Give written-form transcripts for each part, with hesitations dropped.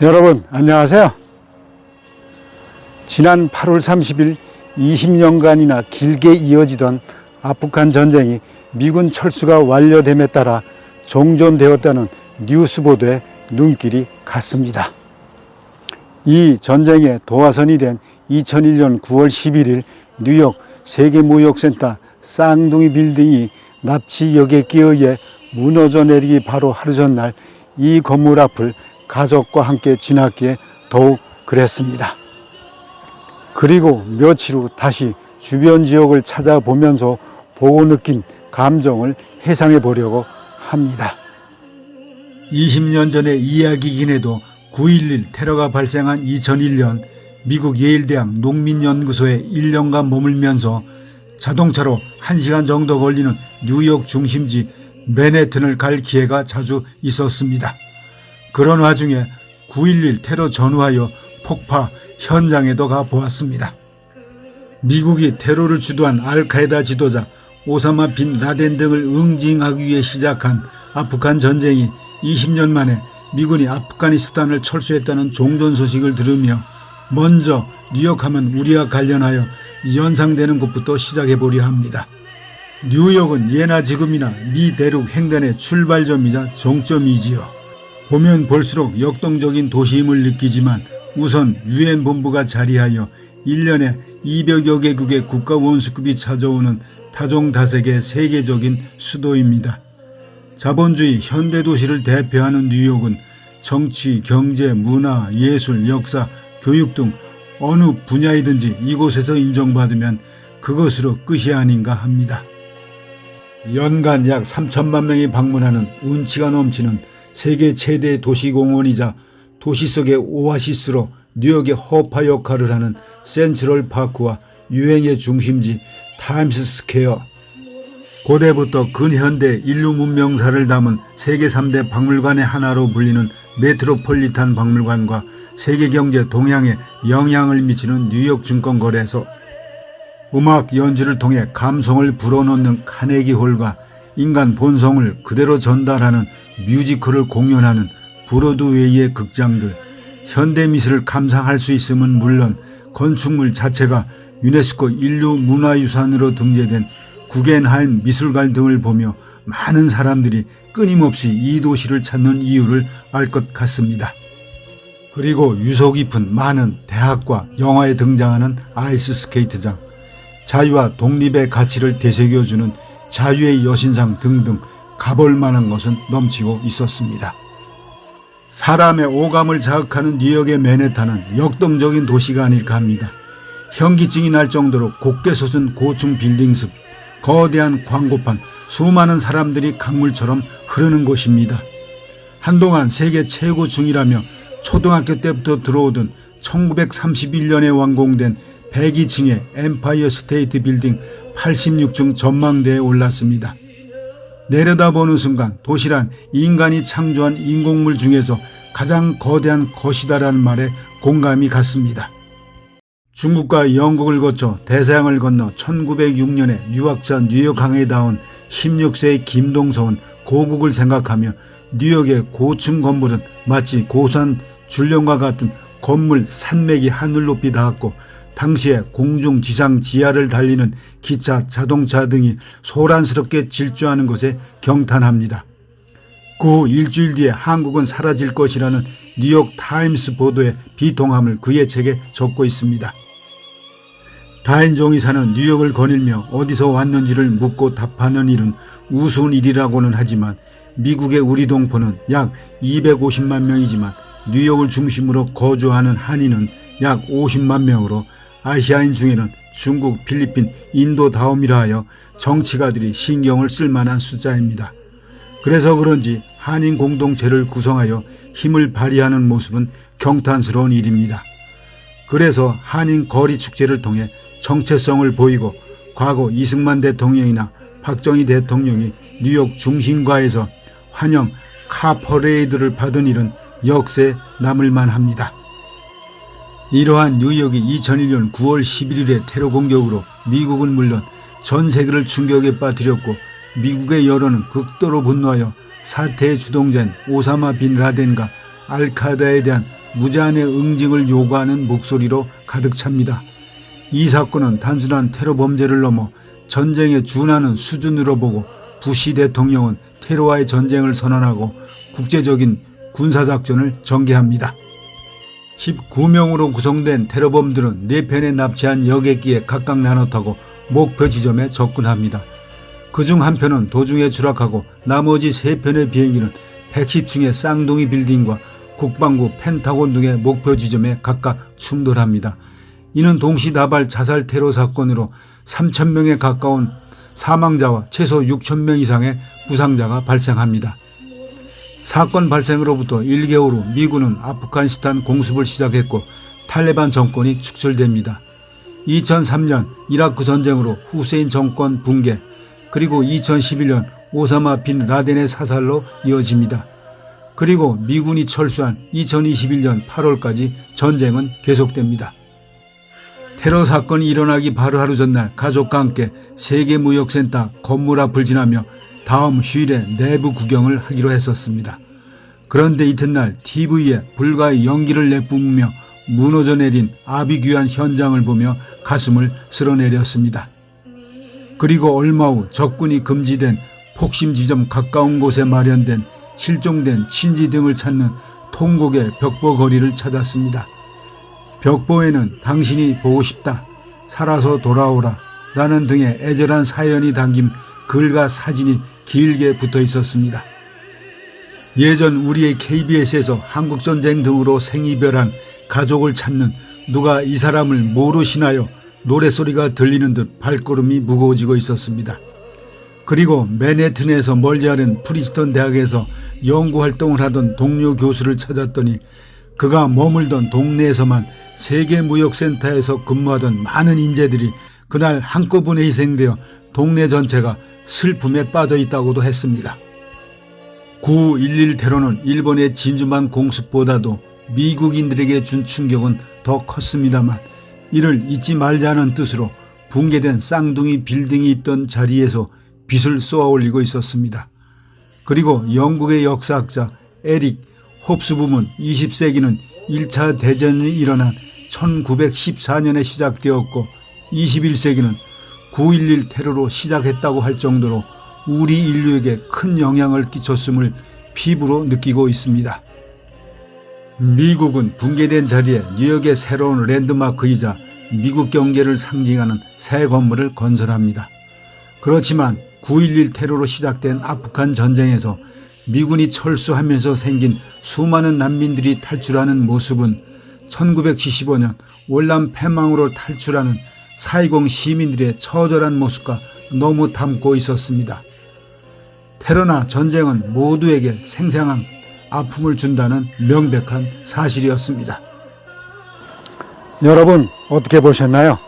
여러분 안녕하세요. 지난 8월 30일 20년간이나 길게 이어지던 아프간 전쟁이 미군 철수가 완료됨에 따라 종전되었다는 뉴스 보도에 눈길이 갔습니다. 이 전쟁의 도화선이 된 2001년 9월 11일 뉴욕 세계무역센터 쌍둥이 빌딩이 납치 여객기에 의해 무너져 내리기 바로 하루 전날 이 건물 앞을 가족과 함께 지났기에 더욱 그랬습니다. 그리고 며칠 후 다시 주변 지역을 찾아보면서 보고 느낀 감정을 회상해 보려고 합니다. 20년 전의 이야기이긴 해도 9.11 테러가 발생한 2001년 미국 예일대학 농민연구소에 1년간 머물면서 자동차로 1시간 정도 걸리는 뉴욕 중심지 맨해튼을 갈 기회가 자주 있었습니다. 그런 와중에 9.11 테러 전후하여 폭파 현장에도 가보았습니다. 미국이 테러를 주도한 알카에다 지도자 오사마 빈 라덴 등을 응징하기 위해 시작한 아프간 전쟁이 20년 만에 미군이 아프가니스탄을 철수했다는 종전 소식을 들으며 먼저 뉴욕하면 우리와 관련하여 연상되는 곳부터 시작해보려 합니다. 뉴욕은 예나 지금이나 미 대륙 횡단의 출발점이자 종점이지요. 보면 볼수록 역동적인 도시임을 느끼지만 우선 유엔 본부가 자리하여 1년에 200여 개국의 국가 원수급이 찾아오는 다종다색의 세계적인 수도입니다. 자본주의 현대도시를 대표하는 뉴욕은 정치, 경제, 문화, 예술, 역사, 교육 등 어느 분야이든지 이곳에서 인정받으면 그것으로 끝이 아닌가 합니다. 연간 약 3천만 명이 방문하는 운치가 넘치는 세계 최대 도시공원이자 도시 속의 오아시스로 뉴욕의 허파 역할을 하는 센트럴 파크와 유행의 중심지 타임스 스퀘어, 고대부터 근현대 인류 문명사를 담은 세계 3대 박물관의 하나로 불리는 메트로폴리탄 박물관과 세계경제 동향에 영향을 미치는 뉴욕 증권거래소, 음악 연주를 통해 감성을 불어넣는 카네기홀과 인간 본성을 그대로 전달하는 뮤지컬을 공연하는 브로드웨이의 극장들, 현대미술을 감상할 수 있음은 물론 건축물 자체가 유네스코 인류문화유산으로 등재된 구겐하임 미술관 등을 보며 많은 사람들이 끊임없이 이 도시를 찾는 이유를 알 것 같습니다. 그리고 유서 깊은 많은 대학과 영화에 등장하는 아이스 스케이트장, 자유와 독립의 가치를 되새겨주는 자유의 여신상 등등 가볼 만한 것은 넘치고 있었습니다. 사람의 오감을 자극하는 뉴욕의 맨해튼은 역동적인 도시가 아닐까 합니다. 현기증이 날 정도로 곱게 솟은 고층 빌딩숲, 거대한 광고판, 수많은 사람들이 강물처럼 흐르는 곳입니다. 한동안 세계 최고층이라며 초등학교 때부터 들어오던 1931년에 완공된 102층의 엠파이어 스테이트 빌딩 86층 전망대에 올랐습니다. 내려다보는 순간 도시란 인간이 창조한 인공물 중에서 가장 거대한 것이다라는 말에 공감이 갔습니다. 중국과 영국을 거쳐 대서양을 건너 1906년에 유학자 뉴욕항에 닿은 16세의 김동석은 고국을 생각하며 뉴욕의 고층 건물은 마치 고산 줄령과 같은 건물 산맥이 하늘 높이 닿았고 당시에 공중, 지상, 지하를 달리는 기차, 자동차 등이 소란스럽게 질주하는 것에 경탄합니다. 그 후 일주일 뒤에 한국은 사라질 것이라는 뉴욕 타임스 보도의 비통함을 그의 책에 적고 있습니다. 다인종이 사는 뉴욕을 거닐며 어디서 왔는지를 묻고 답하는 일은 우스운 일이라고는 하지만 미국의 우리 동포는 약 250만 명이지만 뉴욕을 중심으로 거주하는 한인은 약 50만 명으로 아시아인 중에는 중국, 필리핀, 인도 다음이라 하여 정치가들이 신경을 쓸 만한 숫자입니다. 그래서 그런지 한인 공동체를 구성하여 힘을 발휘하는 모습은 경탄스러운 일입니다. 그래서 한인 거리 축제를 통해 정체성을 보이고 과거 이승만 대통령이나 박정희 대통령이 뉴욕 중심가에서 환영 카퍼레이드를 받은 일은 역사에 남을 만합니다. 이러한 뉴욕이 2001년 9월 11일의 테러 공격으로 미국은 물론 전 세계를 충격에 빠뜨렸고 미국의 여론은 극도로 분노하여 사태의 주동자인 오사마 빈 라덴과 알카에다에 대한 무제한의 응징을 요구하는 목소리로 가득 찹니다. 이 사건은 단순한 테러 범죄를 넘어 전쟁에 준하는 수준으로 보고 부시 대통령은 테러와의 전쟁을 선언하고 국제적인 군사작전을 전개합니다. 19명으로 구성된 테러범들은 4편에 납치한 여객기에 각각 나눠 타고 목표 지점에 접근합니다. 그중 한 편은 도중에 추락하고 나머지 3편의 비행기는 110층의 쌍둥이 빌딩과 국방부 펜타곤 등의 목표 지점에 각각 충돌합니다. 이는 동시다발 자살 테러 사건으로 3,000명에 가까운 사망자와 최소 6,000명 이상의 부상자가 발생합니다. 사건 발생으로부터 1개월 후 미군은 아프가니스탄 공습을 시작했고 탈레반 정권이 축출됩니다. 2003년 이라크 전쟁으로 후세인 정권 붕괴, 그리고 2011년 오사마 빈 라덴의 사살로 이어집니다. 그리고 미군이 철수한 2021년 8월까지 전쟁은 계속됩니다. 테러 사건이 일어나기 바로 하루 전날 가족과 함께 세계무역센터 건물 앞을 지나며 다음 휴일에 내부 구경을 하기로 했었습니다. 그런데 이튿날 TV에 불가의 연기를 내뿜으며 무너져 내린 아비규환 현장을 보며 가슴을 쓸어내렸습니다. 그리고 얼마 후 접근이 금지된 폭심 지점 가까운 곳에 마련된 실종된 친지 등을 찾는 통곡의 벽보 거리를 찾았습니다. 벽보에는 당신이 보고 싶다, 살아서 돌아오라 라는 등의 애절한 사연이 담긴 글과 사진이 길게 붙어 있었습니다. 예전 우리의 KBS에서 한국전쟁 등으로 생이별한 가족을 찾는 누가 이 사람을 모르시나요? 노래소리가 들리는 듯 발걸음이 무거워지고 있었습니다. 그리고 맨해튼에서 멀지 않은 프린스턴 대학에서 연구활동을 하던 동료 교수를 찾았더니 그가 머물던 동네에서만 세계무역센터에서 근무하던 많은 인재들이 그날 한꺼번에 희생되어 동네 전체가 슬픔에 빠져 있다고도 했습니다. 9.11 테러는 일본의 진주만 공습보다도 미국인들에게 준 충격은 더 컸습니다만 이를 잊지 말자는 뜻으로 붕괴된 쌍둥이 빌딩이 있던 자리에서 빛을 쏘아 올리고 있었습니다. 그리고 영국의 역사학자 에릭 홉스붐은 20세기는 1차 대전이 일어난 1914년에 시작되었고 21세기는 9.11 테러로 시작했다고 할 정도로 우리 인류에게 큰 영향을 끼쳤음을 피부로 느끼고 있습니다. 미국은 붕괴된 자리에 뉴욕의 새로운 랜드마크이자 미국 경제를 상징하는 새 건물을 건설합니다. 그렇지만 9.11 테러로 시작된 아프간 전쟁에서 미군이 철수하면서 생긴 수많은 난민들이 탈출하는 모습은 1975년 월남 패망으로 탈출하는 4.20 시민들의 처절한 모습과 너무 닮고 있었습니다. 테러나 전쟁은 모두에게 생생한 아픔을 준다는 명백한 사실이었습니다. 여러분 어떻게 보셨나요?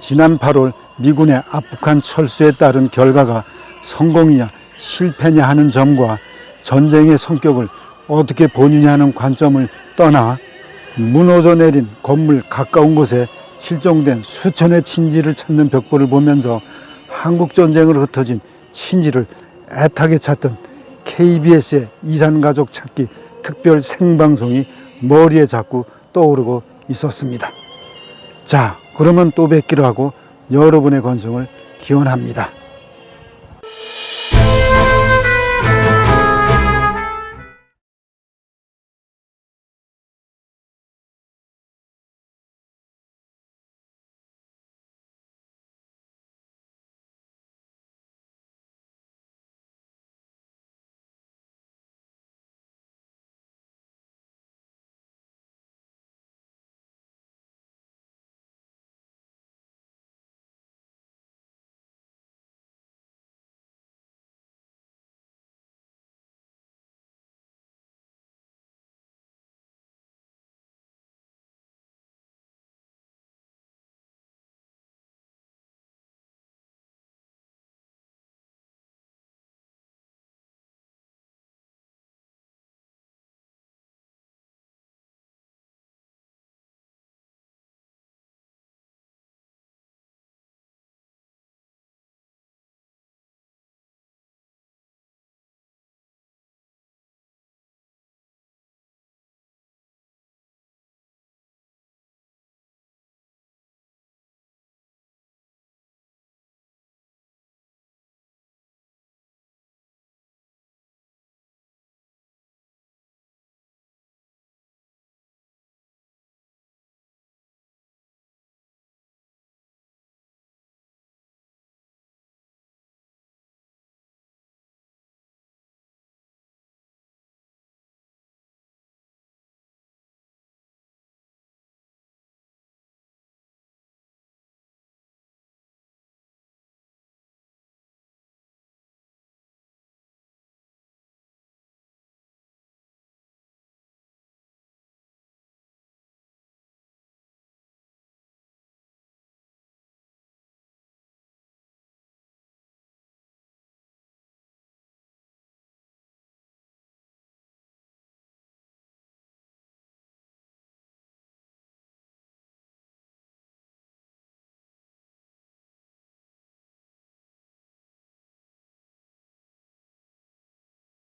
지난 8월 미군의 아프간 철수에 따른 결과가 성공이냐 실패냐 하는 점과 전쟁의 성격을 어떻게 보느냐 하는 관점을 떠나 무너져 내린 건물 가까운 곳에 실종된 수천의 친지를 찾는 벽보를 보면서 한국전쟁으로 흩어진 친지를 애타게 찾던 KBS의 이산가족 찾기 특별 생방송이 머리에 자꾸 떠오르고 있었습니다. 자, 그러면 또 뵙기로 하고 여러분의 건승을 기원합니다.